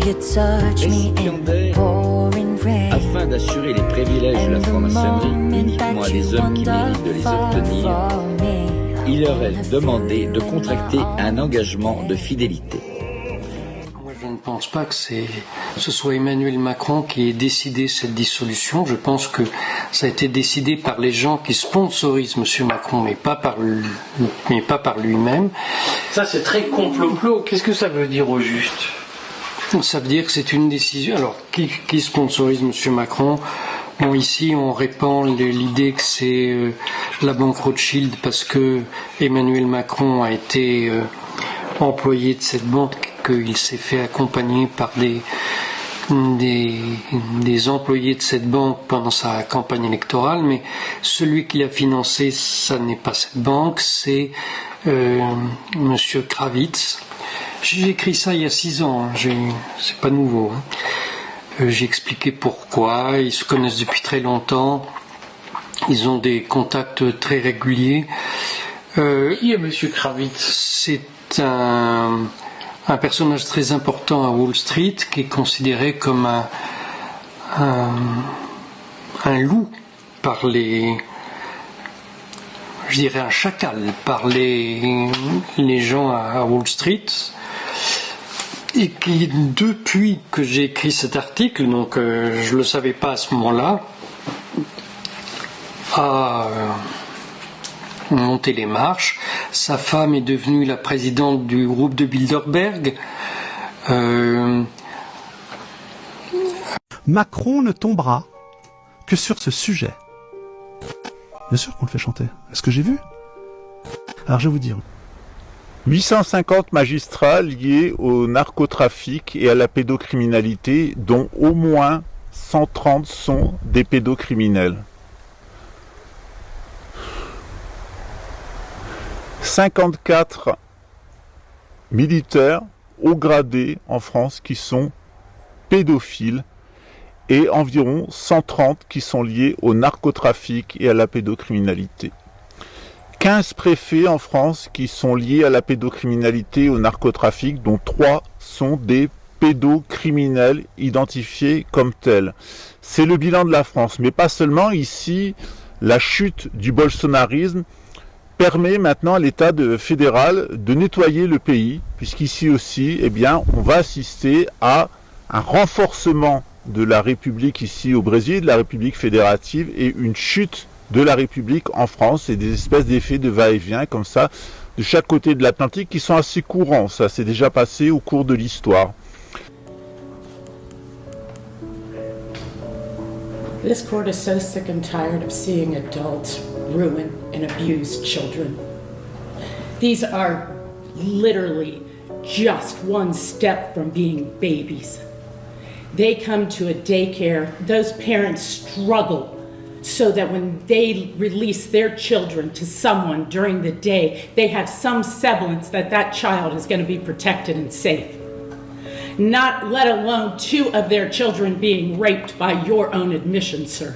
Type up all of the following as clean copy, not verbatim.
Espiondait afin d'assurer les privilèges de la franc-maçonnerie uniquement à des hommes qui méritent de les obtenir. Il leur est demandé de contracter un engagement de fidélité. Moi, je ne pense pas que ce soit Emmanuel Macron qui ait décidé cette dissolution. Je pense que ça a été décidé par les gens qui sponsorisent M. Macron, mais pas par lui-même. Ça, c'est très complot. Qu'est-ce que ça veut dire au juste ? Ça veut dire que c'est une décision. Alors, qui sponsorise M. Macron ? Bon, ici, on répand l'idée que c'est la banque Rothschild parce que Emmanuel Macron a été employé de cette banque, qu'il s'est fait accompagner par des employés de cette banque pendant sa campagne électorale, mais celui qui l'a financé, ça n'est pas cette banque, c'est Monsieur Kravitz. J'ai écrit ça il y a 6 ans, c'est pas nouveau. J'ai expliqué pourquoi, ils se connaissent depuis très longtemps, ils ont des contacts très réguliers. Qui est Monsieur Kravitz ? C'est un personnage très important à Wall Street qui est considéré comme un loup par un chacal par les gens à Wall Street, et qui, depuis que j'ai écrit cet article, donc je ne le savais pas à ce moment-là, a monté les marches. Sa femme est devenue la présidente du groupe de Bilderberg. Macron ne tombera que sur ce sujet. Bien sûr qu'on le fait chanter. Est-ce que j'ai vu ? Alors je vais vous dire. 850 magistrats liés au narcotrafic et à la pédocriminalité, dont au moins 130 sont des pédocriminels. 54 militaires haut gradés en France qui sont pédophiles et environ 130 qui sont liés au narcotrafic et à la pédocriminalité. 15 préfets en France qui sont liés à la pédocriminalité et au narcotrafic, dont 3 sont des pédocriminels identifiés comme tels. C'est le bilan de la France, mais pas seulement. Ici, la chute du bolsonarisme permet maintenant à l'État fédéral de nettoyer le pays, puisqu'ici aussi, on va assister à un renforcement de la République ici au Brésil, de la République fédérative, et une chute de la République en France, et des espèces d'effets de va-et-vient comme ça de chaque côté de l'Atlantique qui sont assez courants. Ça s'est déjà passé au cours de l'histoire. This court is so sick and tired of seeing adults ruin and abuse children. These are literally just one step from being babies. They come to a daycare, those parents struggle so that when they release their children to someone during the day, they have some semblance that that child is going to be protected and safe. Not let alone 2 of their children being raped by your own admission, sir.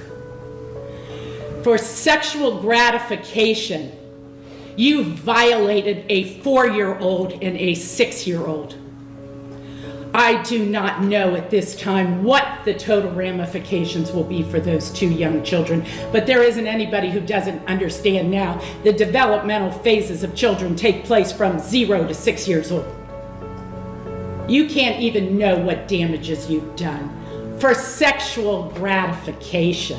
For sexual gratification, you violated a 4-year-old and a 6-year-old. I do not know at this time what the total ramifications will be for those 2 young children, but there isn't anybody who doesn't understand now the developmental phases of children take place from 0 to 6 years old. You can't even know what damages you've done for sexual gratification.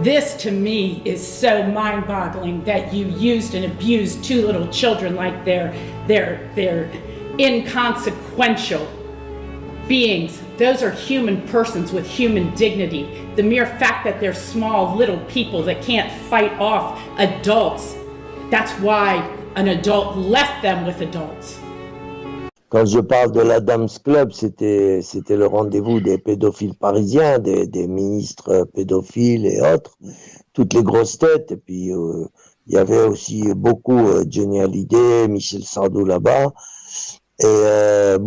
This to me is so mind-boggling that you used and abused 2 little children like they're inconsequential beings. Those are human persons with human dignity. The mere fact that they're small little people that can't fight off adults, that's why an adult left them with adults. Quand je parle de l'Adams Club, c'était le rendez-vous des pédophiles parisiens, des ministres pédophiles et autres, toutes les grosses têtes. Et puis il y avait aussi beaucoup Johnny Hallyday, Michel Sardou là-bas. Et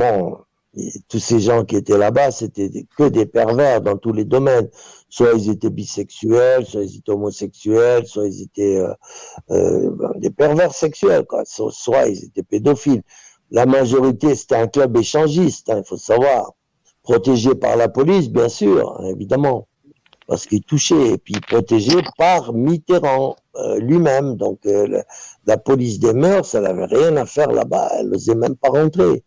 tous ces gens qui étaient là-bas, c'était que des pervers dans tous les domaines. Soit ils étaient bisexuels, soit ils étaient homosexuels, soit ils étaient des pervers sexuels, quoi. Soit ils étaient pédophiles. la majorité, c'était un club échangiste, il faut savoir. Protégé par la police, bien sûr, évidemment, parce qu'il touchait, et puis protégé par Mitterrand lui-même. Donc la police des mœurs, elle n'avait rien à faire là-bas, elle n'osait même pas rentrer.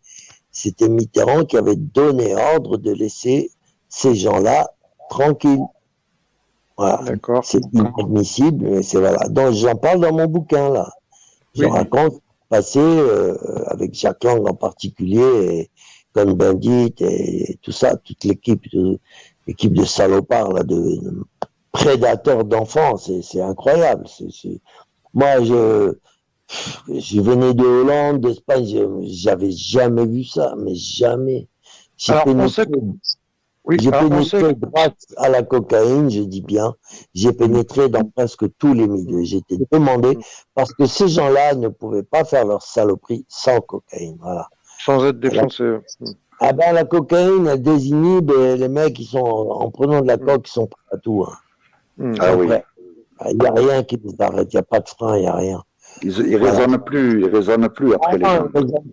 C'était Mitterrand qui avait donné ordre de laisser ces gens-là tranquilles. Voilà. D'accord. C'est inadmissible, mais c'est voilà. Donc j'en parle dans mon bouquin là. Je raconte le passé avec Jacques Lang en particulier, et Cohn-Bendit et tout ça, toute l'équipe de salopards là, de prédateurs d'enfants, c'est incroyable. Moi, je venais de Hollande, d'Espagne, j'avais jamais vu ça, mais jamais. J'ai pénétré grâce à la cocaïne, je dis bien, j'ai pénétré dans presque tous les milieux. J'étais demandé parce que ces gens-là ne pouvaient pas faire leur saloperie sans cocaïne. Voilà. Sans être défoncé. Ah ben la cocaïne, elle désinhibe les mecs qui sont, en prenant de la coke, ils sont prêts à tout. Hein. Ah oui. Il n'y a rien qui les arrête, il n'y a pas de frein, il n'y a rien. Ils raisonnent plus après les gens.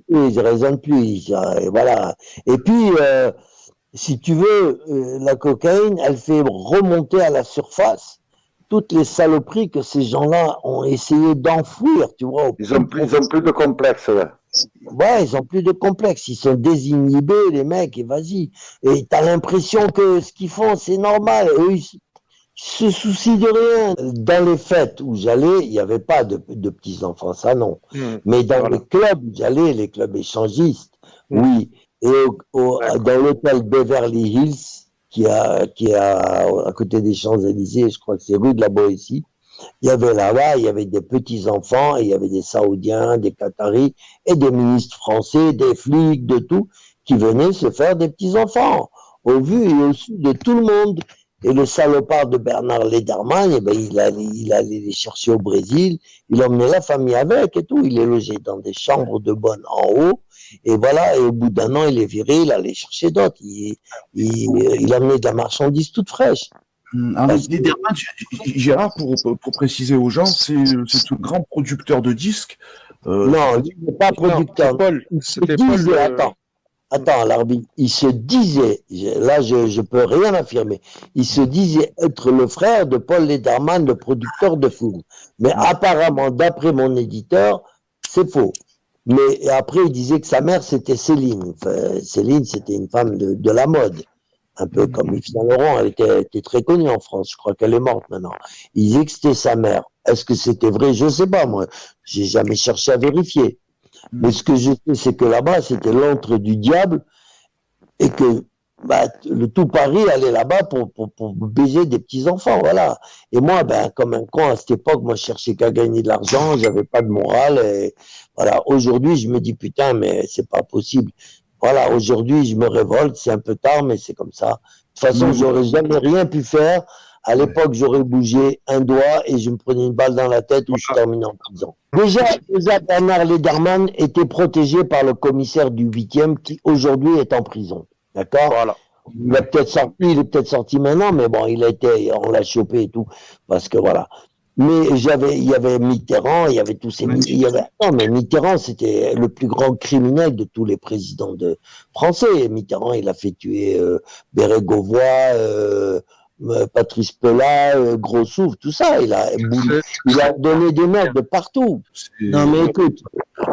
Ils raisonnent plus, voilà. Et puis, si tu veux, la cocaïne, elle fait remonter à la surface toutes les saloperies que ces gens-là ont essayé d'enfouir, tu vois. Ils ont plus de complexe, là. Ouais, ils ont plus de complexe, ils sont désinhibés, les mecs, et vas-y. Et t'as l'impression que ce qu'ils font, c'est normal. Eux, ils se soucient de rien. Dans les fêtes où j'allais, il n'y avait pas de petits-enfants, ça non. Mais dans les clubs où j'allais, les clubs échangistes, oui. Et dans l'hôtel Beverly Hills, qui est à côté des Champs-Élysées, je crois que c'est rue de la Boétie, il y avait là-bas, il y avait des petits-enfants, il y avait des Saoudiens, des Qataris, et des ministres français, des flics, de tout, qui venaient se faire des petits-enfants, au vu et au su de tout le monde. Et le salopard de Bernard Lederman, eh ben, il allait les chercher au Brésil, il emmenait la famille avec et tout, il les logeait dans des chambres de bonne en haut, et voilà, et au bout d'un an, il les virait, il allait chercher d'autres, il emmenait de la marchandise toute fraîche. Lederman, Gérard, pour préciser aux gens, c'est ce grand producteur de disques. Non, il n'est pas producteur. C'était Paul. Attends, l'arbitre, il se disait, là je peux rien affirmer, il se disait être le frère de Paul Lederman, le producteur de films. Mais apparemment, d'après mon éditeur, c'est faux. Mais après, il disait que sa mère, c'était Céline. Enfin, Céline, c'était une femme de la mode. Un peu comme Yves Saint Laurent, elle était très connue en France, je crois qu'elle est morte maintenant. Il disait que c'était sa mère. Est-ce que c'était vrai? Je sais pas, moi. J'ai jamais cherché à vérifier. Mais ce que je sais, c'est que là-bas, c'était l'antre du diable et que le tout Paris allait là-bas pour baiser des petits-enfants, voilà. Et moi, comme un con à cette époque, moi, je cherchais qu'à gagner de l'argent, j'avais pas de morale, et voilà. Aujourd'hui, je me dis, putain, mais c'est pas possible. Voilà, aujourd'hui, je me révolte, c'est un peu tard, mais c'est comme ça. De toute façon, j'aurais jamais rien pu faire. À l'époque, j'aurais bougé un doigt et je me prenais une balle dans la tête ou je terminais en prison. Déjà, Bernard Lederman était protégé par le commissaire du 8e qui aujourd'hui est en prison. D'accord? Voilà. Il est peut-être sorti maintenant, mais bon, on l'a chopé et tout. Parce que voilà. Mais il y avait Mitterrand, il y avait tous ces... Non, mais Mitterrand, c'était le plus grand criminel de tous les présidents français. Mitterrand, il a fait tuer Bérégovoy, Patrice Pelat, Grossouf, tout ça. Il a donné des meurtres de partout. Non, mais écoute,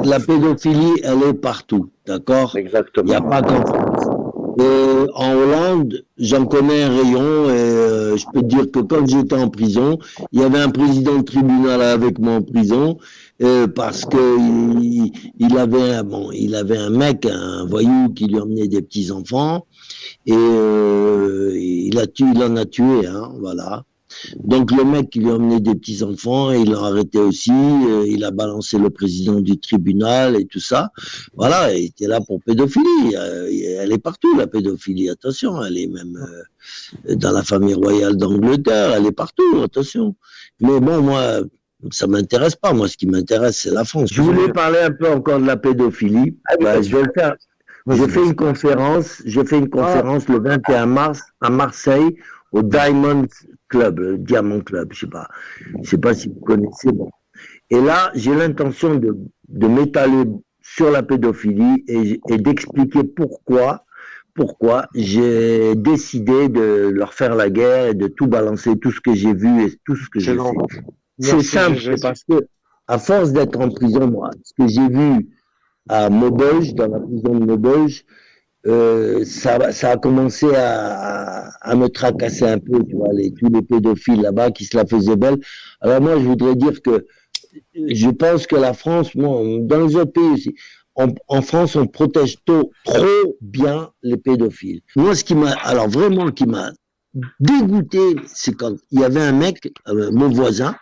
la pédophilie, elle est partout, d'accord? Exactement. Il n'y a pas qu'en France. En Hollande, j'en connais un rayon et je peux te dire que quand j'étais en prison, il y avait un président de tribunal avec moi en prison parce que il avait un mec, un voyou qui lui emmenait des petits enfants et il en a tué, hein, voilà. Donc le mec qui lui a emmené des petits-enfants, il l'a arrêté aussi, il a balancé le président du tribunal et tout ça. Voilà, il était là pour pédophilie. Elle est partout, la pédophilie, attention, elle est même dans la famille royale d'Angleterre, elle est partout, attention. Mais bon, moi, ça m'intéresse pas. Moi, ce qui m'intéresse, c'est la France. Je voulais parler un peu encore de la pédophilie. Je vais le faire. Je fais une conférence le 21 mars à Marseille, au Diamond Club, le Diamond Club, je sais pas si vous connaissez. Bon. Et là, j'ai l'intention de m'étaler sur la pédophilie et d'expliquer pourquoi j'ai décidé de leur faire la guerre et de tout balancer, tout ce que j'ai vu et tout ce que j'ai fait. C'est simple, c'est parce que, à force d'être en prison, moi, ce que j'ai vu à Maubeuge, dans la prison de Maubeuge, ça a commencé à me tracasser un peu, tu vois, tous les pédophiles là-bas qui se la faisaient belle. Alors moi, je voudrais dire que je pense que la France, moi, dans les autres pays aussi, en France, on protège trop bien les pédophiles. Moi, ce qui m'a dégoûté, c'est quand il y avait un mec, mon voisin,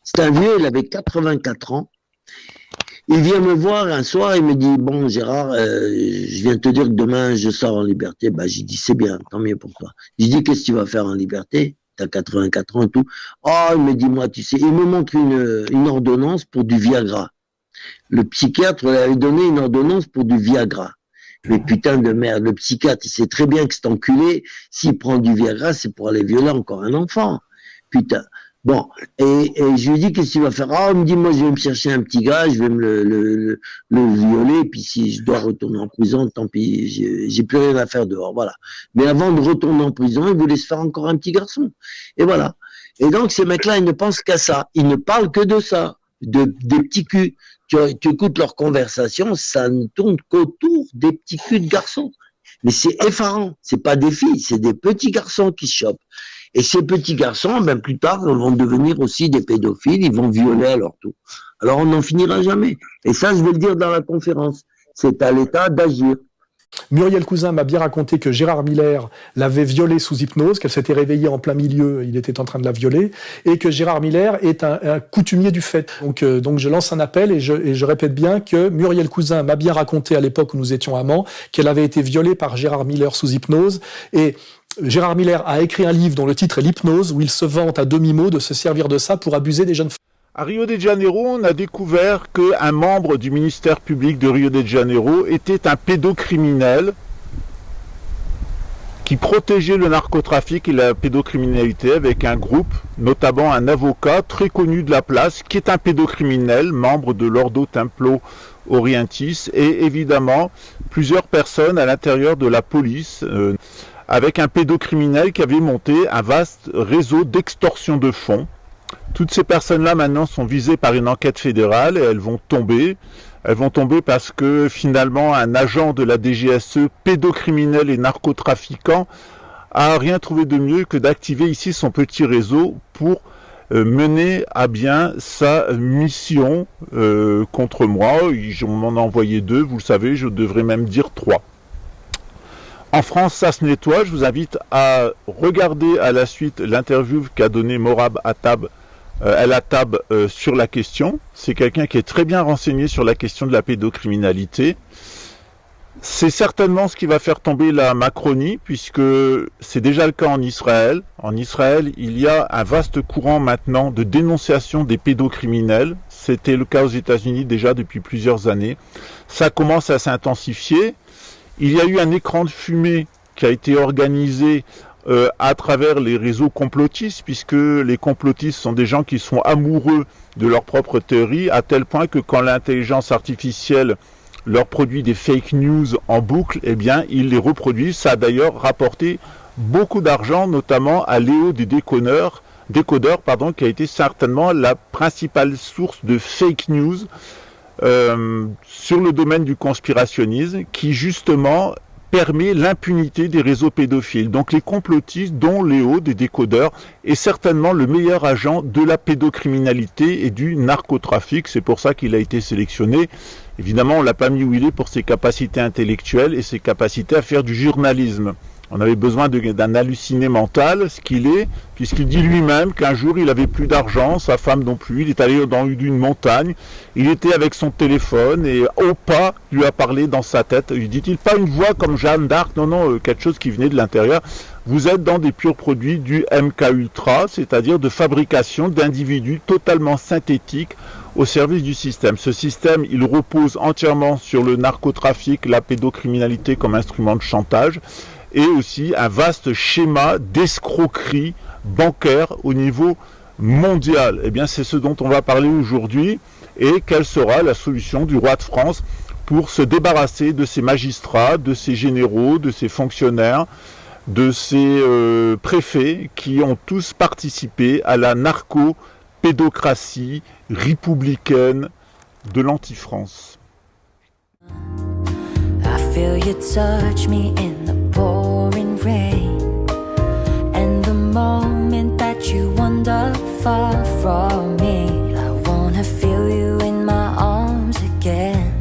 c'est un vieux, il avait 84 ans. Il vient me voir un soir, il me dit « Bon, Gérard, je viens te dire que demain, je sors en liberté. » Bah, j'ai dit « C'est bien, tant mieux pour toi. » J'ai dit « Qu'est-ce que tu vas faire en liberté ? T'as 84 ans et tout. » Oh, il me dit « Moi, tu sais, il me montre une ordonnance pour du Viagra. » Le psychiatre lui avait donné une ordonnance pour du Viagra. Mais putain de merde, le psychiatre, il sait très bien que cet enculé, s'il prend du Viagra, c'est pour aller violer encore un enfant. Putain. Bon, et je lui dis, qu'est-ce que tu vas faire? Ah, il me dit, moi, je vais me chercher un petit gars, je vais le violer, puis si je dois retourner en prison, tant pis, j'ai plus rien à faire dehors, voilà. Mais avant de retourner en prison, il voulait se faire encore un petit garçon. Et voilà. Et donc, ces mecs-là, ils ne pensent qu'à ça. Ils ne parlent que de ça, des petits culs. Tu écoutes leur conversation, ça ne tourne qu'autour des petits culs de garçons. Mais c'est effarant. C'est pas des filles, c'est des petits garçons qui se chopent. Et ces petits garçons, ben plus tard, vont devenir aussi des pédophiles, ils vont violer à leur tour. Alors on n'en finira jamais. Et ça, je vais le dire dans la conférence. C'est à l'État d'agir. Muriel Cousin m'a bien raconté que Gérard Miller l'avait violée sous hypnose, qu'elle s'était réveillée en plein milieu, il était en train de la violer, et que Gérard Miller est un coutumier du fait. Donc je lance un appel et je répète bien que Muriel Cousin m'a bien raconté à l'époque où nous étions amants qu'elle avait été violée par Gérard Miller sous hypnose, et Gérard Miller a écrit un livre dont le titre est L'hypnose, où il se vante à demi-mot de se servir de ça pour abuser des jeunes femmes. À Rio de Janeiro, on a découvert qu'un membre du ministère public de Rio de Janeiro était un pédocriminel qui protégeait le narcotrafic et la pédocriminalité avec un groupe, notamment un avocat très connu de la place, qui est un pédocriminel, membre de l'Ordo Templo Orientis, et évidemment plusieurs personnes à l'intérieur de la police, avec un pédocriminel qui avait monté un vaste réseau d'extorsion de fonds. Toutes ces personnes-là maintenant sont visées par une enquête fédérale et elles vont tomber. Elles vont tomber parce que finalement un agent de la DGSE, pédocriminel et narcotrafiquant, a rien trouvé de mieux que d'activer ici son petit réseau pour mener à bien sa mission contre moi. On m'en a envoyé 2, vous le savez, je devrais même dire 3. En France, ça se nettoie. Je vous invite à regarder à la suite l'interview qu'a donnée Morab El Attab sur la question. C'est quelqu'un qui est très bien renseigné sur la question de la pédocriminalité. C'est certainement ce qui va faire tomber la Macronie, puisque c'est déjà le cas en Israël. En Israël, il y a un vaste courant maintenant de dénonciation des pédocriminels. C'était le cas aux États-Unis déjà depuis plusieurs années. Ça commence à s'intensifier. Il y a eu un écran de fumée qui a été organisé à travers les réseaux complotistes, puisque les complotistes sont des gens qui sont amoureux de leur propre théorie, à tel point que quand l'intelligence artificielle leur produit des fake news en boucle, eh bien, ils les reproduisent. Ça a d'ailleurs rapporté beaucoup d'argent, notamment à Léo des décodeurs, qui a été certainement la principale source de fake news sur le domaine du conspirationnisme, qui justement permet l'impunité des réseaux pédophiles. Donc les complotistes, dont Léo des décodeurs, est certainement le meilleur agent de la pédocriminalité et du narcotrafic. C'est pour ça qu'il a été sélectionné. Évidemment, on l'a pas mis où il est pour ses capacités intellectuelles et ses capacités à faire du journalisme. On avait besoin d'un halluciné mental, ce qu'il est, puisqu'il dit lui-même qu'un jour il avait plus d'argent, sa femme non plus, il est allé dans une montagne, il était avec son téléphone et au pas lui a parlé dans sa tête. Lui dit-il, pas une voix comme Jeanne d'Arc, non, quelque chose qui venait de l'intérieur. Vous êtes dans des purs produits du MK Ultra, c'est-à-dire de fabrication d'individus totalement synthétiques au service du système. Ce système, il repose entièrement sur le narcotrafic, la pédocriminalité comme instrument de chantage, et aussi un vaste schéma d'escroquerie bancaire au niveau mondial. Eh bien, c'est ce dont on va parler aujourd'hui, et quelle sera la solution du roi de France pour se débarrasser de ces magistrats, de ces généraux, de ces fonctionnaires, de ces préfets qui ont tous participé à la narco-pédocratie républicaine de l'anti-France. I feel you touch me in the pouring rain, and the moment that you wander far from me, I wanna feel you in my arms again,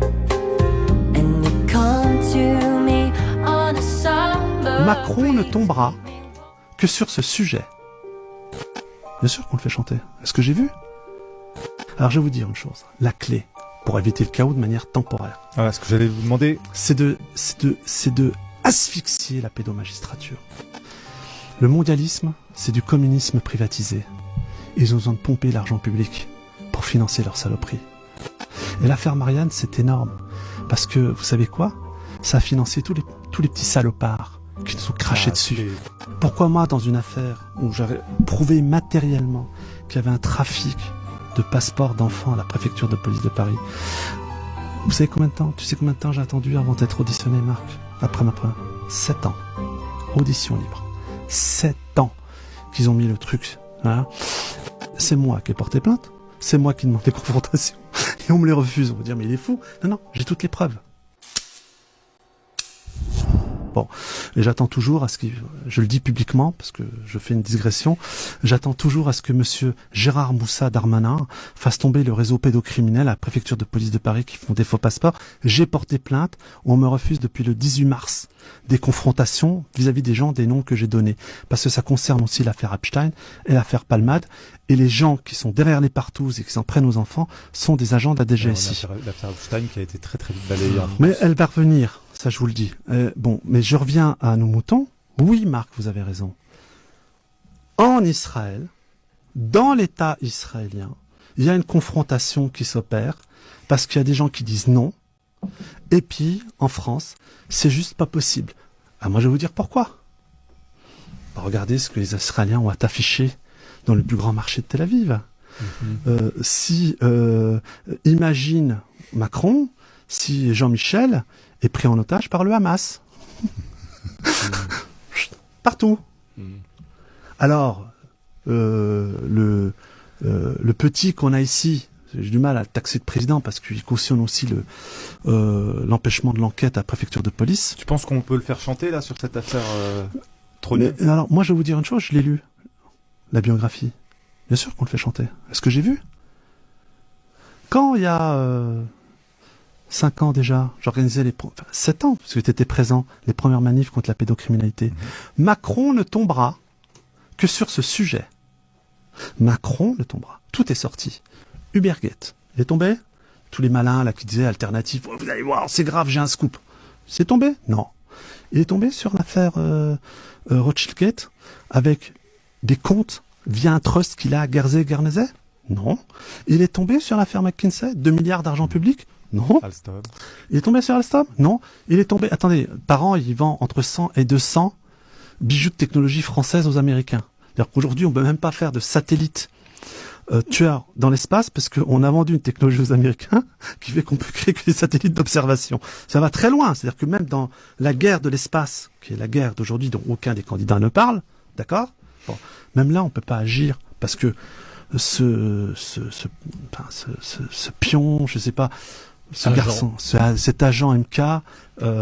and you come to me on a summer. Macron ne tombera que sur ce sujet. Bien sûr qu'on le fait chanter. Est-ce que j'ai vu? Alors je vais vous dire une chose, la clé pour éviter le chaos de manière temporaire. Voilà ce que j'allais vous demander. C'est de asphyxier la pédomagistrature. Le mondialisme, c'est du communisme privatisé. Ils ont besoin de pomper l'argent public pour financer leur saloperie. Et l'affaire Marianne, c'est énorme. Parce que, vous savez quoi? Ça a financé tous les petits salopards qui nous ont craché dessus. Pourquoi moi, dans une affaire où j'avais prouvé matériellement qu'il y avait un trafic de passeports d'enfants à la préfecture de police de Paris. Vous savez combien de temps? Tu sais combien de temps j'ai attendu avant d'être auditionné, Marc? Après ma preuve? 7 ans. Audition libre. 7 ans qu'ils ont mis le truc. Voilà. C'est moi qui ai porté plainte. C'est moi qui demande des confrontations. Et on me les refuse. On va dire, mais il est fou. Non, non, j'ai toutes les preuves. Bon, et j'attends toujours à ce que, je le dis publiquement parce que je fais une digression, j'attends toujours à ce que monsieur Gérard Moussa Darmanin fasse tomber le réseau pédocriminel à la préfecture de police de Paris qui font des faux passeports. J'ai porté plainte, on me refuse depuis le 18 mars des confrontations vis-à-vis des gens, des noms que j'ai donnés. Parce que ça concerne aussi l'affaire Epstein et l'affaire Palmade. Et les gens qui sont derrière les partouzes et qui s'en prennent aux enfants sont des agents de la DGSI. L'affaire Epstein qui a été très très vite balayée en France. Mais elle va revenir. Ça, je vous le dis. Bon, mais je reviens à nos moutons. Oui, Marc, vous avez raison. En Israël, dans l'État israélien, il y a une confrontation qui s'opère parce qu'il y a des gens qui disent non. Et puis, en France, c'est juste pas possible. Ah, moi, je vais vous dire pourquoi. Bah, regardez ce que les Israéliens ont affiché dans le plus grand marché de Tel Aviv. Imagine Macron, si Jean-Michel est pris en otage par le Hamas. Partout. Alors, le petit qu'on a ici, j'ai du mal à le taxer de président parce qu'il cautionne aussi l'empêchement de l'enquête à la préfecture de police. Tu penses qu'on peut le faire chanter là sur cette affaire alors, moi je vais vous dire une chose, je l'ai lu, la biographie. Bien sûr qu'on le fait chanter. Est-ce que j'ai vu? Quand il y a 5 ans déjà, j'organisais 7 ans, parce que tu étais présent, les premières manifs contre la pédocriminalité. Macron ne tombera que sur ce sujet. Macron ne tombera. Tout est sorti. Ubergate, il est tombé? Tous les malins là qui disaient alternative, oh, vous allez voir, c'est grave, j'ai un scoop. C'est tombé? Non. Il est tombé sur l'affaire Rothschildgate avec des comptes via un trust qu'il a à Guernsey? Non. Il est tombé sur l'affaire McKinsey, 2 milliards d'argent public? Non. Alstom. Il est tombé sur Alstom? Non. Il est tombé, attendez, par an, il vend entre 100 et 200 bijoux de technologie française aux Américains. C'est-à-dire qu'aujourd'hui, on ne peut même pas faire de satellites tueurs dans l'espace parce qu'on a vendu une technologie aux Américains qui fait qu'on peut créer que des satellites d'observation. Ça va très loin. C'est-à-dire que même dans la guerre de l'espace, qui est la guerre d'aujourd'hui dont aucun des candidats ne parle, d'accord? Bon, même là, on ne peut pas agir parce que ce pion, je sais pas, ce garçon, cet agent MK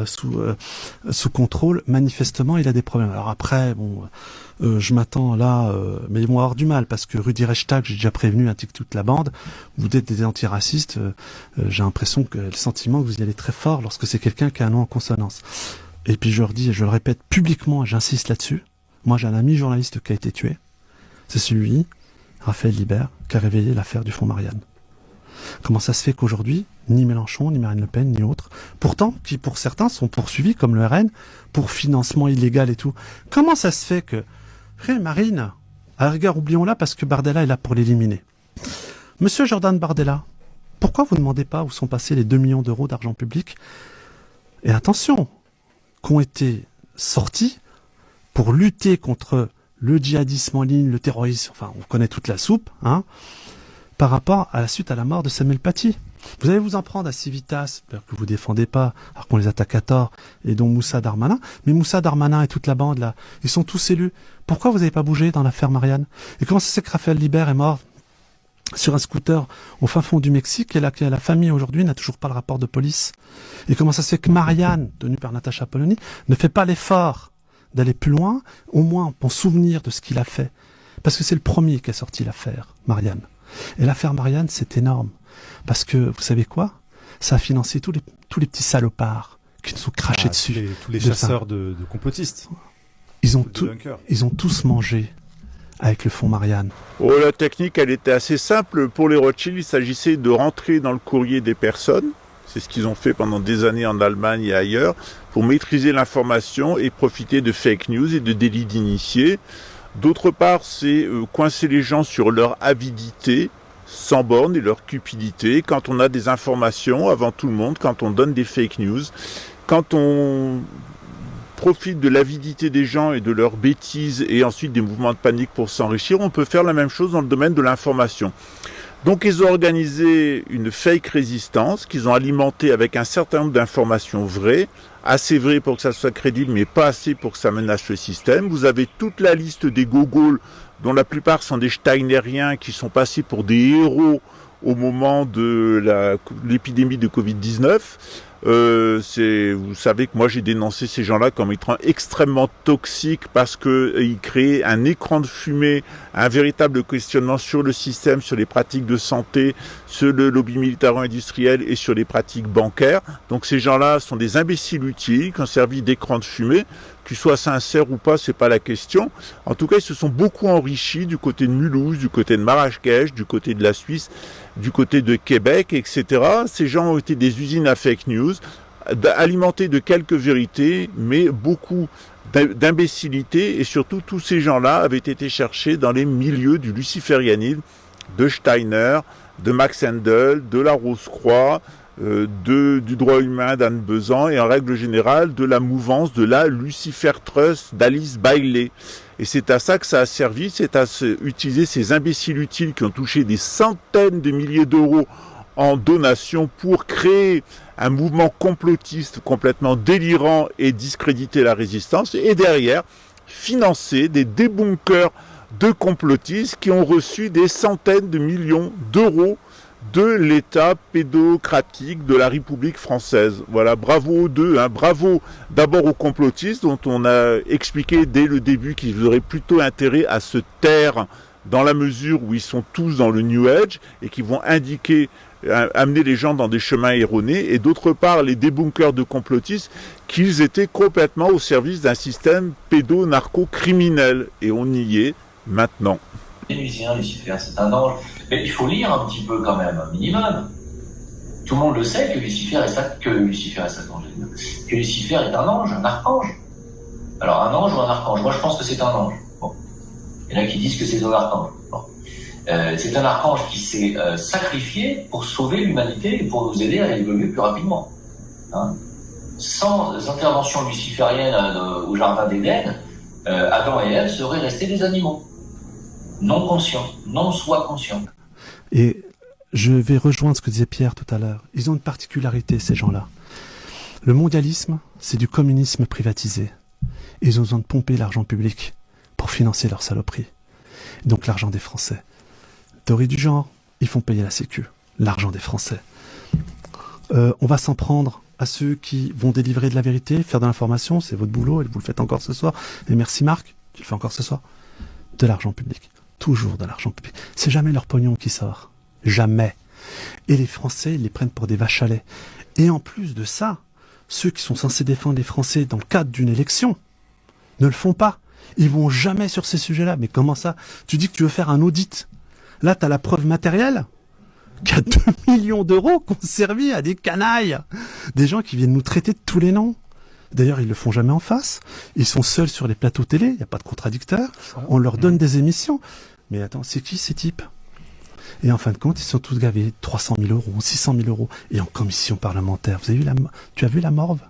sous contrôle, manifestement, il a des problèmes. Alors après, bon, je m'attends là, mais ils vont avoir du mal parce que Rudi Reichstag, j'ai déjà prévenu ainsi que toute la bande, vous êtes des antiracistes. J'ai l'impression que le sentiment que vous y allez très fort lorsque c'est quelqu'un qui a un nom en consonance. Et puis je leur dis, et je le répète publiquement, et j'insiste là-dessus. Moi, j'ai un ami journaliste qui a été tué. C'est celui, Raphaël Libert, qui a réveillé l'affaire du fonds Marianne. Comment ça se fait qu'aujourd'hui, ni Mélenchon, ni Marine Le Pen, ni autres, pourtant, qui pour certains sont poursuivis, comme le RN, pour financement illégal et tout. Comment ça se fait que, Marine, à la rigueur, oublions-la parce que Bardella est là pour l'éliminer. Monsieur Jordan Bardella, pourquoi vous ne demandez pas où sont passés les 2 millions d'euros d'argent public? Et attention, qu'ont été sortis pour lutter contre le djihadisme en ligne, le terrorisme, enfin, on connaît toute la soupe, hein, par rapport à la suite à la mort de Samuel Paty. Vous allez vous en prendre à Civitas, que vous défendez pas, alors qu'on les attaque à tort, et dont Moussa Darmanin. Mais Moussa Darmanin et toute la bande, là, ils sont tous élus. Pourquoi vous n'avez pas bougé dans l'affaire Marianne? Et comment ça se fait que Raphaël Libert est mort sur un scooter au fin fond du Mexique et la famille aujourd'hui n'a toujours pas le rapport de police? Et comment ça se fait que Marianne, tenue par Natacha Polony, ne fait pas l'effort d'aller plus loin, au moins pour souvenir de ce qu'il a fait? Parce que c'est le premier qui a sorti l'affaire Marianne. Et l'affaire Marianne, c'est énorme. Parce que, vous savez quoi? Ça a financé tous les petits salopards qui nous ont craché dessus. Tous les chasseurs de complotistes. Ils ont tous mangé avec le fonds Marianne. Oh, la technique, elle était assez simple. Pour les Rothschild, il s'agissait de rentrer dans le courrier des personnes. C'est ce qu'ils ont fait pendant des années en Allemagne et ailleurs, pour maîtriser l'information et profiter de fake news et de délits d'initiés. D'autre part, c'est coincer les gens sur leur avidité, sans borne, et leur cupidité. Quand on a des informations avant tout le monde, quand on donne des fake news, quand on profite de l'avidité des gens et de leurs bêtises et ensuite des mouvements de panique pour s'enrichir, on peut faire la même chose dans le domaine de l'information. Donc ils ont organisé une fake résistance qu'ils ont alimentée avec un certain nombre d'informations vraies, assez vraies pour que ça soit crédible, mais pas assez pour que ça menace le système. Vous avez toute la liste des gogols, dont la plupart sont des steinériens qui sont passés pour des héros au moment de l'épidémie de Covid-19. Vous savez que moi j'ai dénoncé ces gens-là comme étant extrêmement toxiques parce qu'ils créaient un écran de fumée, un véritable questionnement sur le système, sur les pratiques de santé, sur le lobby militaro-industriel et sur les pratiques bancaires. Donc ces gens-là sont des imbéciles utiles qui ont servi d'écran de fumée. Qu'ils soient sincères ou pas, c'est pas la question. En tout cas, ils se sont beaucoup enrichis du côté de Mulhouse, du côté de Marrakech, du côté de la Suisse, du côté de Québec, etc. Ces gens ont été des usines à fake news, alimentés de quelques vérités, mais beaucoup d'imbécilité. Et surtout, tous ces gens-là avaient été cherchés dans les milieux du luciférianisme, de Steiner, de Max Handel, de la Rose-Croix, du droit humain d'Anne Besant et en règle générale de la mouvance de la Lucifer Trust d'Alice Bailey. Et c'est à ça que ça a servi, c'est à utiliser ces imbéciles utiles qui ont touché des centaines de milliers d'euros en donations pour créer un mouvement complotiste complètement délirant et discréditer la résistance, et derrière financer des débunkers de complotistes qui ont reçu des centaines de millions d'euros de l'État pédocratique de la République française. Voilà, bravo aux deux, hein. Bravo d'abord aux complotistes dont on a expliqué dès le début qu'ils auraient plutôt intérêt à se taire dans la mesure où ils sont tous dans le New Age et qui vont amener les gens dans des chemins erronés, et d'autre part les débunkers de complotistes qu'ils étaient complètement au service d'un système pédo-narco-criminel, et on y est maintenant. Lucifer, c'est un ange. Mais il faut lire un petit peu quand même, un minimum. Tout le monde le sait que Lucifer est Satan, que Lucifer est un ange, un archange. Alors un ange ou un archange? Moi je pense que c'est un ange. Bon. Il y en a qui disent que c'est un archange. Bon. C'est un archange qui s'est sacrifié pour sauver l'humanité et pour nous aider à évoluer plus rapidement. Hein? Sans intervention luciférienne au jardin d'Éden, Adam et Ève seraient restés des animaux. Non conscients, non soi conscients. Et je vais rejoindre ce que disait Pierre tout à l'heure. Ils ont une particularité, ces gens-là. Le mondialisme, c'est du communisme privatisé. Ils ont besoin de pomper l'argent public pour financer leur saloperie. Donc l'argent des Français. Théorie du genre, ils font payer la sécu. L'argent des Français. On va s'en prendre à ceux qui vont délivrer de la vérité, faire de l'information, c'est votre boulot, et vous le faites encore ce soir. Et merci Marc, tu le fais encore ce soir. De l'argent public. Toujours de l'argent public. C'est jamais leur pognon qui sort. Jamais. Et les Français, ils les prennent pour des vaches à lait. Et en plus de ça, ceux qui sont censés défendre les Français dans le cadre d'une élection ne le font pas. Ils vont jamais sur ces sujets-là. Mais comment ça? Tu dis que tu veux faire un audit. Là, tu as la preuve matérielle qu'il y a 2 millions d'euros qui ont servi à des canailles. Des gens qui viennent nous traiter de tous les noms. D'ailleurs, ils le font jamais en face. Ils sont seuls sur les plateaux télé. Il n'y a pas de contradicteurs. On leur donne des émissions. Mais attends, c'est qui ces types? Et en fin de compte, ils sont tous gavés 300 000 euros, 600 000 euros. Et en commission parlementaire, tu as vu la morve?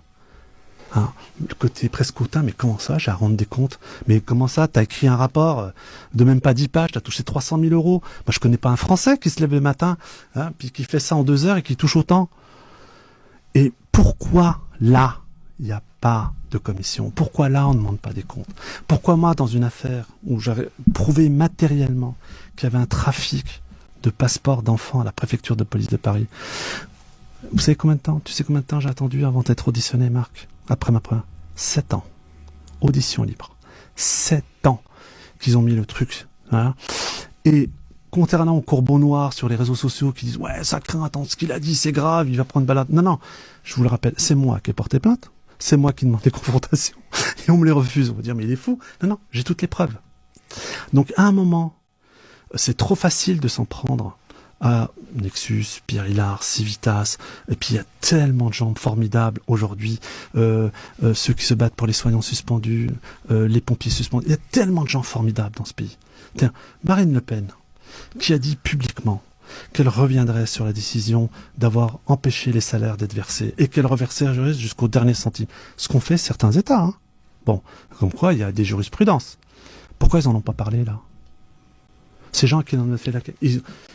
Hein, le côté presque hautain, mais comment ça, j'ai à rendre des comptes? Mais comment ça, t'as écrit un rapport de même pas 10 pages, t'as touché 300 000 euros. Moi, je connais pas un Français qui se lève le matin, hein, puis qui fait ça en 2 heures et qui touche autant. Et pourquoi là, il n'y a pas de commission? Pourquoi là, on ne demande pas des comptes? Pourquoi moi, dans une affaire où j'avais prouvé matériellement qu'il y avait un trafic de passeports d'enfants à la préfecture de police de Paris, vous savez combien de temps? Tu sais combien de temps j'ai attendu avant d'être auditionné, Marc? Après ma première 7 ans. Audition libre. 7 ans qu'ils ont mis le truc. Voilà. Et contrairement aux courbons noirs sur les réseaux sociaux qui disent « Ouais, ça craint, attends, ce qu'il a dit, c'est grave, il va prendre une balade. » Non, non, je vous le rappelle, c'est moi qui ai porté plainte. C'est moi qui demande des confrontations. Et on me les refuse. On va dire « Mais il est fou. » Non, non, j'ai toutes les preuves. Donc, à un moment, c'est trop facile de s'en prendre à Nexus, Pierre Hillard, Civitas, et puis il y a tellement de gens formidables aujourd'hui, ceux qui se battent pour les soignants suspendus, les pompiers suspendus, il y a tellement de gens formidables dans ce pays. Tiens, Marine Le Pen, qui a dit publiquement qu'elle reviendrait sur la décision d'avoir empêché les salaires d'être versés, et qu'elle reverserait jusqu'au dernier centime. Ce qu'ont fait certains États, hein. Bon, comme quoi il y a des jurisprudences. Pourquoi ils en ont pas parlé, là? Ces gens qui en ont fait la...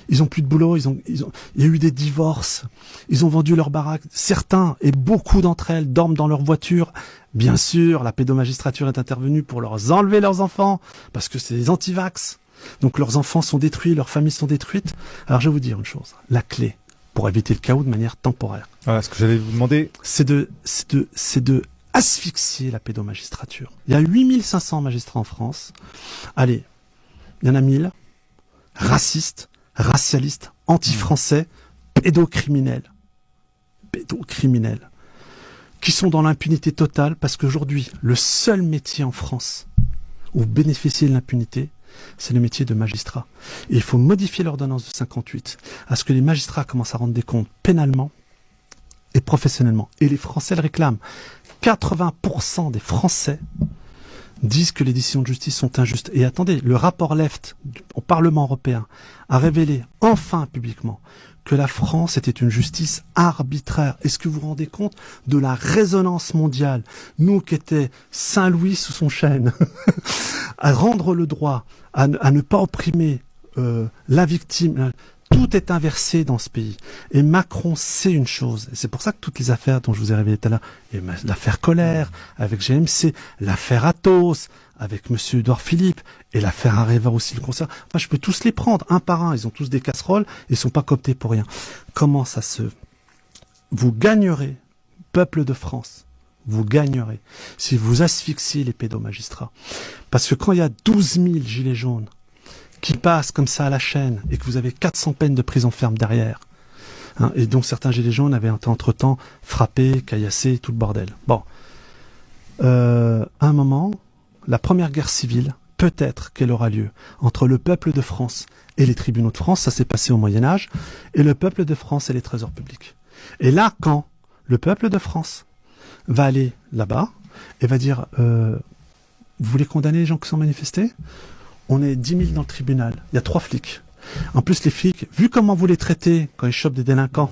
Ils ont plus de boulot, il y a eu des divorces, ils ont vendu leur baraque. Certains, et beaucoup d'entre elles, dorment dans leur voiture. Bien sûr, la pédomagistrature est intervenue pour leur enlever leurs enfants, parce que c'est des anti-vax. Donc leurs enfants sont détruits, leurs familles sont détruites. Alors je vais vous dire une chose, la clé pour éviter le chaos de manière temporaire. Voilà, ce que j'allais vous demander. C'est de asphyxier la pédomagistrature. Il y a 8500 magistrats en France. Allez, il y en a 1000. Racistes, racialistes, anti-français, pédocriminels, qui sont dans l'impunité totale parce qu'aujourd'hui, le seul métier en France où bénéficier de l'impunité, c'est le métier de magistrat. Et il faut modifier l'ordonnance de 58 à ce que les magistrats commencent à rendre des comptes pénalement et professionnellement. Et les Français le réclament. 80% des Français disent que les décisions de justice sont injustes. Et attendez, le rapport Left au Parlement européen a révélé enfin publiquement que la France était une justice arbitraire. Est-ce que vous vous rendez compte de la résonance mondiale? Nous qui étions Saint-Louis sous son chêne, à rendre le droit, à ne pas opprimer la victime. Tout est inversé dans ce pays. Et Macron sait une chose. Et c'est pour ça que toutes les affaires dont je vous ai révélé tout à l'heure, l'affaire Colère, avec GMC, l'affaire Athos, avec monsieur Édouard Philippe, et l'affaire Areva aussi, le concert. Moi, je peux tous les prendre, un par un. Ils ont tous des casseroles, et ils sont pas cooptés pour rien. Comment ça se... Vous gagnerez, peuple de France, vous gagnerez, si vous asphyxiez les pédomagistrats. Parce que quand il y a 12 000 gilets jaunes, qui passent comme ça à la chaîne et que vous avez 400 peines de prison ferme derrière, hein, et dont certains gilets jaunes avaient entre-temps frappé, caillassé, tout le bordel. Bon, à un moment, la première guerre civile, peut-être qu'elle aura lieu entre le peuple de France et les tribunaux de France, ça s'est passé au Moyen-Âge, et le peuple de France et les trésors publics. Et là, quand le peuple de France va aller là-bas et va dire vous voulez condamner les gens qui sont manifestés? On est 10 000 dans le tribunal. Il y a 3 flics. En plus, les flics, vu comment vous les traitez quand ils chopent des délinquants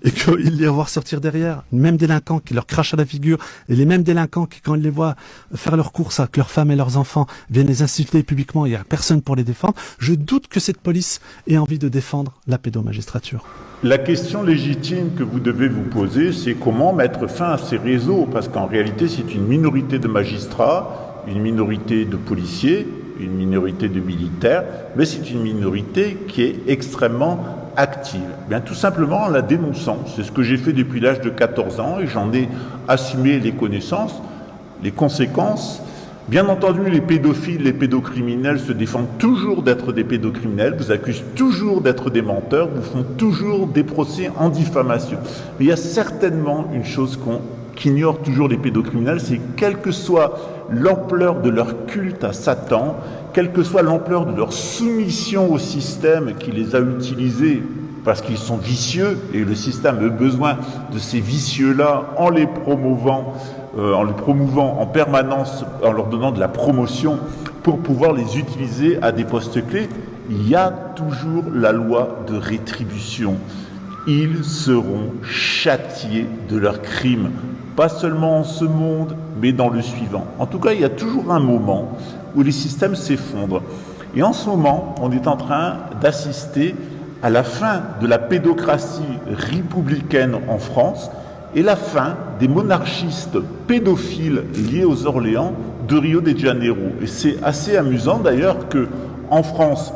et qu'ils les voient sortir derrière, les mêmes délinquants qui leur crachent à la figure et les mêmes délinquants qui, quand ils les voient faire leurs courses avec leurs femmes et leurs enfants, viennent les insulter publiquement, il n'y a personne pour les défendre. Je doute que cette police ait envie de défendre la pédomagistrature. La question légitime que vous devez vous poser, c'est comment mettre fin à ces réseaux, parce qu'en réalité, c'est une minorité de magistrats, une minorité de policiers, une minorité de militaires, mais c'est une minorité qui est extrêmement active. Bien, tout simplement en la dénonçant. C'est ce que j'ai fait depuis l'âge de 14 ans et j'en ai assumé les connaissances, les conséquences. Bien entendu, les pédophiles, les pédocriminels se défendent toujours d'être des pédocriminels, vous accusent toujours d'être des menteurs, vous font toujours des procès en diffamation. Mais il y a certainement une chose qu'ignorent toujours les pédocriminels, c'est quelle que soit l'ampleur de leur culte à Satan, quelle que soit l'ampleur de leur soumission au système qui les a utilisés parce qu'ils sont vicieux, et le système a besoin de ces vicieux-là en les promouvant en permanence, en leur donnant de la promotion pour pouvoir les utiliser à des postes clés. Il y a toujours la loi de rétribution. Ils seront châtiés de leurs crimes, pas seulement en ce monde, mais dans le suivant. En tout cas, il y a toujours un moment où les systèmes s'effondrent. Et en ce moment, on est en train d'assister à la fin de la pédocratie républicaine en France et la fin des monarchistes pédophiles liés aux Orléans de Rio de Janeiro. Et c'est assez amusant d'ailleurs que en France,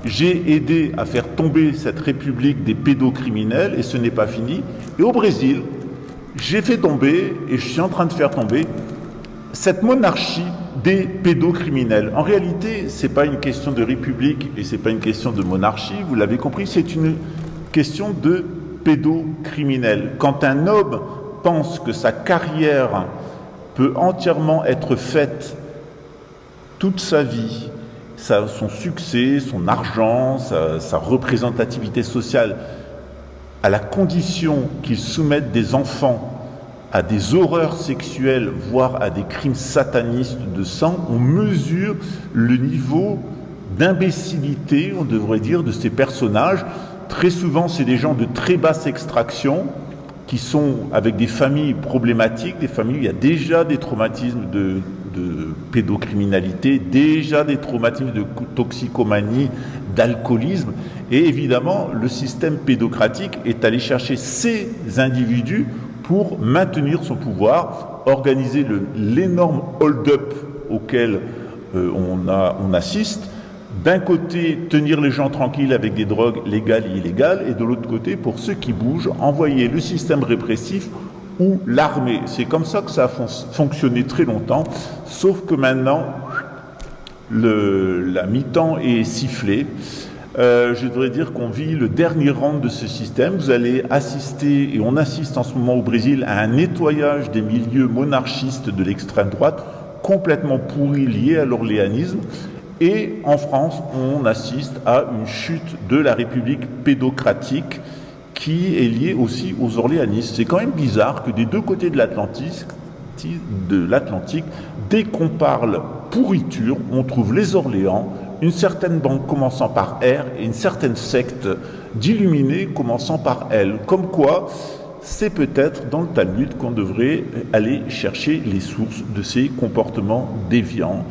j'ai aidé à faire tomber cette république des pédocriminels et ce n'est pas fini. Et au Brésil, j'ai fait tomber et je suis en train de faire tomber cette monarchie des pédocriminels. En réalité, c'est pas une question de république et c'est pas une question de monarchie, vous l'avez compris, c'est une question de pédocriminels. Quand un homme pense que sa carrière peut entièrement être faite toute sa vie, son succès, son argent, sa représentativité sociale, à la condition qu'il soumette des enfants à des horreurs sexuelles, voire à des crimes satanistes de sang, on mesure le niveau d'imbécilité, on devrait dire, de ces personnages. Très souvent, c'est des gens de très basse extraction qui sont avec des familles problématiques, des familles où il y a déjà des traumatismes de pédocriminalité, déjà des traumatismes de toxicomanie, d'alcoolisme. Et évidemment, le système pédocratique est allé chercher ces individus pour maintenir son pouvoir, organiser l'énorme hold-up auquel on assiste. D'un côté, tenir les gens tranquilles avec des drogues légales et illégales, et de l'autre côté, pour ceux qui bougent, envoyer le système répressif ou l'armée. C'est comme ça que ça a fonctionné très longtemps, sauf que maintenant, la mi-temps est sifflée. Je devrais dire qu'on vit le dernier round de ce système. Vous allez assister, et on assiste en ce moment au Brésil, à un nettoyage des milieux monarchistes de l'extrême droite, complètement pourris, liés à l'orléanisme. Et en France, on assiste à une chute de la République pédocratique qui est liée aussi aux orléanistes. C'est quand même bizarre que des deux côtés de l'Atlantique, dès qu'on parle pourriture, on trouve les Orléans, une certaine banque commençant par R et une certaine secte d'illuminés commençant par L. Comme quoi, c'est peut-être dans le Talmud qu'on devrait aller chercher les sources de ces comportements déviants.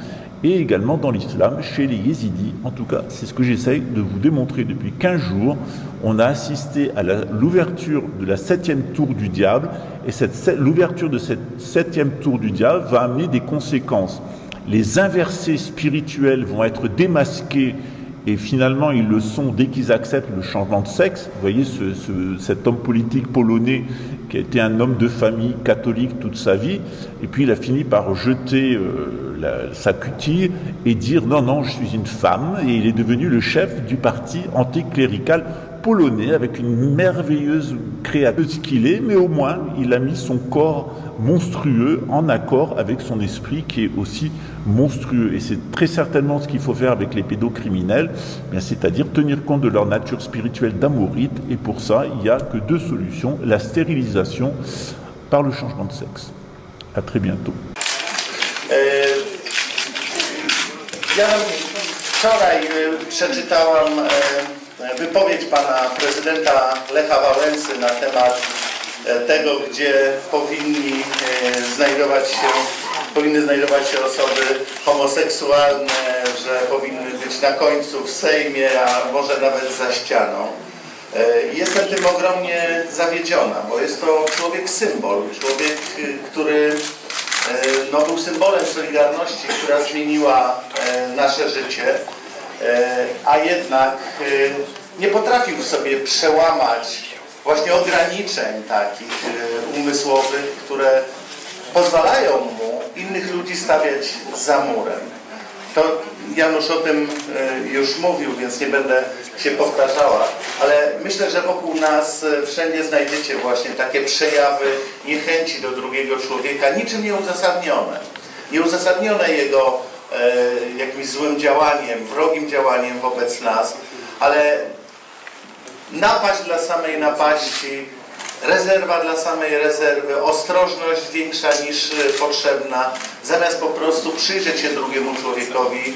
Et également dans l'islam, chez les yézidis. En tout cas, c'est ce que j'essaye de vous démontrer depuis 15 jours. On a assisté à l'ouverture de la 7e tour du diable, et l'ouverture de cette 7e tour du diable va amener des conséquences. Les inversés spirituels vont être démasqués, et finalement ils le sont dès qu'ils acceptent le changement de sexe. Vous voyez cet homme politique polonais qui a été un homme de famille catholique toute sa vie, et puis il a fini par jeter sa cutie et dire non, je suis une femme, et il est devenu le chef du parti anticlérical polonais avec une merveilleuse créatrice qu'il est, mais au moins il a mis son corps monstrueux en accord avec son esprit qui est aussi monstrueux. Et c'est très certainement ce qu'il faut faire avec les pédocriminels, c'est-à-dire tenir compte de leur nature spirituelle d'amorite, et pour ça il n'y a que deux solutions: la stérilisation par le changement de sexe. À très bientôt. Ja wczoraj przeczytałam wypowiedź pana prezydenta Lecha Wałęsy na temat tego, gdzie powinny znajdować się osoby homoseksualne, że powinny być na końcu w Sejmie, a może nawet za ścianą. Jestem tym ogromnie zawiedziona, bo jest to człowiek symbol, człowiek, który był symbolem Solidarności, która zmieniła nasze życie, a jednak nie potrafił w sobie przełamać właśnie ograniczeń takich umysłowych, które pozwalają mu innych ludzi stawiać za murem. To Janusz o tym już mówił, więc nie będę się powtarzała, ale myślę, że wokół nas wszędzie znajdziecie właśnie takie przejawy niechęci do drugiego człowieka, niczym nieuzasadnione. Nieuzasadnione jego jakimś złym działaniem, wrogim działaniem wobec nas, ale napaść dla samej napaści, rezerwa dla samej rezerwy, ostrożność większa niż potrzebna, zamiast po prostu przyjrzeć się drugiemu człowiekowi.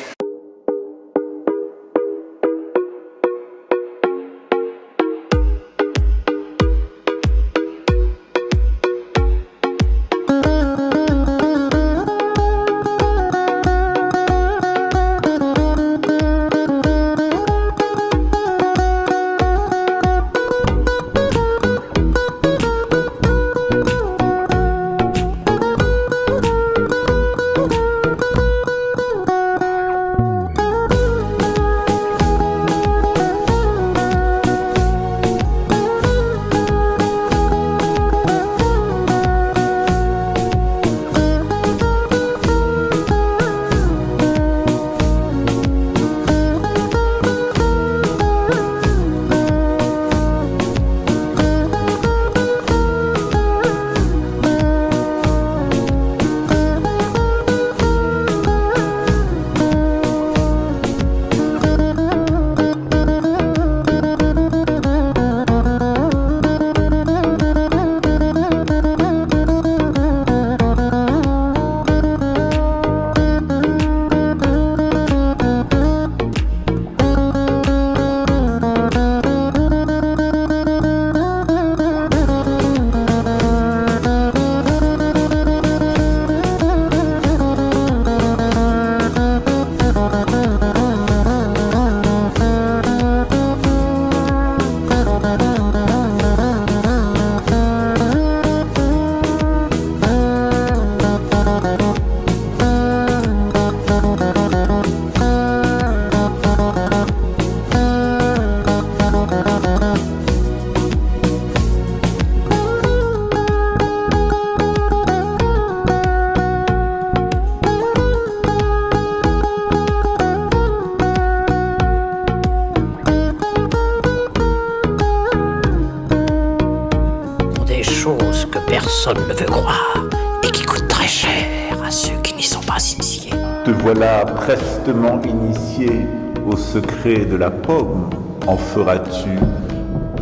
choses que personne ne veut croire et qui coûtent très cher à ceux qui n'y sont pas initiés. Te voilà prestement initié au secret de la pomme. En feras-tu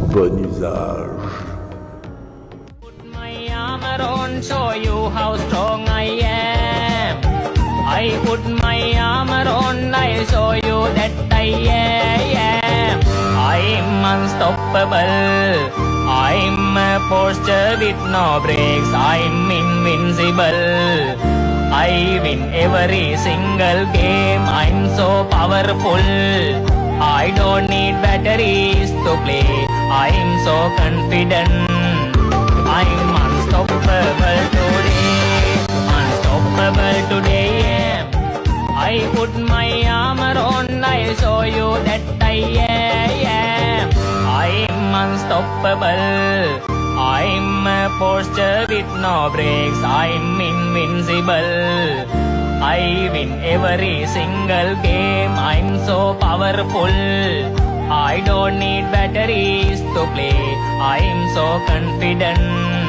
bon usage? Show you how strong I am. I put my armor on, I show you that I am. I'm unstoppable. I'm a posture with no brakes. I'm invincible. I win every single game. I'm so powerful. I don't need batteries to play. I'm so confident. I'm unstoppable today, unstoppable today, yeah. I put my armor on, I show you that I am. I'm unstoppable, I'm a posture with no brakes, I'm invincible. I win every single game, I'm so powerful. I don't need batteries to play, I'm so confident.